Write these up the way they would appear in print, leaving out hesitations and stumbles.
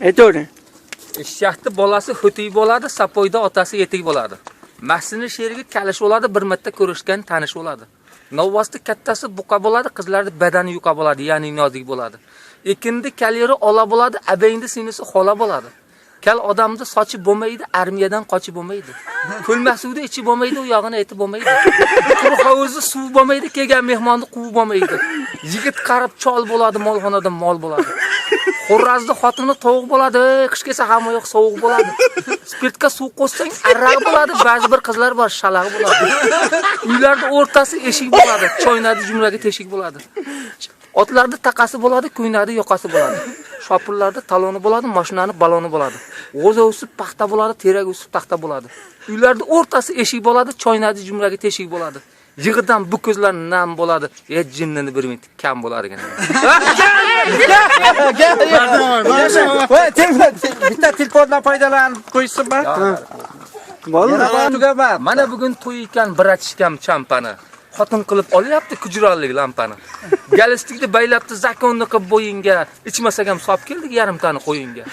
Aytavering. Eshakning bolasi xo'tiy bo'ladi, sapoyda otasi etik bo'ladi. Mahsini sherigi kalish bo'ladi, bir marta ko'rishgan tanish bo'ladi. Novvosda kattasi buqa bo'ladi, qizlarning badani yuqa bo'ladi, ya'ni nozik bo'ladi. Ikindi kaleri ola bo'ladi, abayindi sinisi xola bo'ladi. Kal odamda sochi bo'lmaydi, armiyadan qochib bo'lmaydi. Ko'lmak suvda ichi bo'lmaydi, u yog'ini aytib bo'lmaydi. Quruq hovuzda suv bo'lmaydi, kelgan mehmonni quvib bo'lmaydi. Yigit qarib chol bo'ladi, molxonada mol bo'ladi. Xo'razda xotini tovuq bo'ladi, qish kelsa hamma yoq sovuq bo'ladi. Spirtga suv qo'shsang araq bo'ladi, ba'zi bir qizlar bor shalaq bo'ladi. Uylarda o'rtasi eshik bo'ladi, choynadi jumlaga teshik bo'ladi. Otlarda taqasi bo'ladi, ko'ynadi yoqasi bo'ladi. Shopirlarda taloni bo'ladi, mashinani baloni bo'ladi. G'o'za o'sib paxta bo'ladi, terak o'sib taxta bo'ladi. Uylarda o'rtasi eshik bo'ladi, choynadi jumlaga teshik bo'ladi. Yig'idan bu ko'zlar nam bo'ladi. Jinnini bir minut kam bo'lar ekan. Bitta telefondan foydalanib qo'ysinmi? Bo'ldi. Mana bugun to'y ekan, bir achishkam champani. Xotin qilib olyapti kujronlik lampani. Galistikni baylabdi zakonni qilib bo'yinga, ichmasak ham sop keldik yarimtani qo'yinga.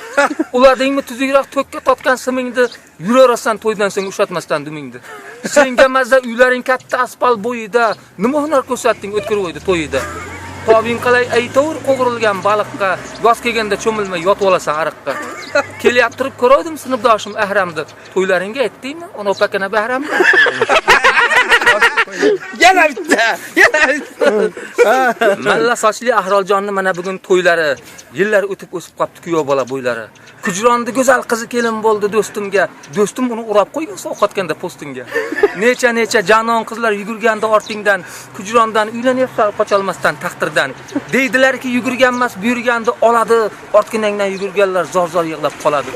Ulardingmi tuzukroq to'kka totgan simingni, yuraversan to'ydan so'ng ushatmasdan dumingni. Senga mazza uylaring katta asfalt bo'yida, nima hunar ko'rsatding o'tkir o'ydi to'yida. Tobing qalay aytovur qo'g'rilgan baliqqa, yoz kelganda cho'milmay yotib olasan ariqqa. Kelyap turib ko'rdim sinfdoshim Ahramni. To'ylaringga aytdingmi? Ona opakana Bahramni. Yana bitta. Malla sochli Ahroljonning mana bugun to'ylari, yillar o'tib o'sib qopti kuyov bola bo'ylari. Kujronni go'zal qizi kelin bo'ldi do'stimga. Do'stim uni urab qo'ygan sovqatganda postingga. Necha janon qizlar yugurganda ortingdan, kujrondan uylanyapsan qocholmasdan taqdirdan. Deydilarki yugurgan emas, buyurganda oladi, ortginangdan yugurganlar zor-zor yig'lab qoladi.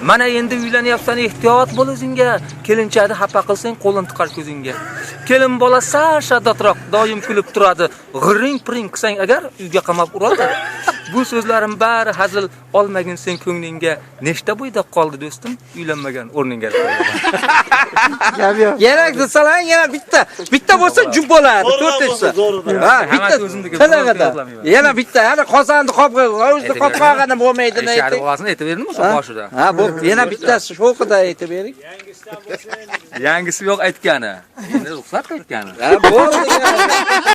Mana endi uylanyapsan, ehtiyot bo'l o'zingga. Kelinchadi xafa qilsang qo'lin tiqar ko'zingga. Kelin bola shaddatroq doim kulib turadi. G'iring-piring qilsang agar uyga qamab uradi. Bu so'zlarim bari hazil, olmagin sen ko'nglingga. Nechta bo'yda qoldi do'stim, uylanmagan o'rningga. Kerak desalar yana bitta. Bitta bo'lsa jum bo'ladi, to'rttasi. Ha, bitta o'zimniki. Yana bitta, yana qozonni o'zida qopqog'ini bo'lmaydi nima aytdi. Shariqasini aytib berdimmi shu boshida? Ha, bu yana bittasi sho'qida aytib bering. Yangisi yo'q aytgani. Endi ruxsat qilgani. Ha, bo'ldi.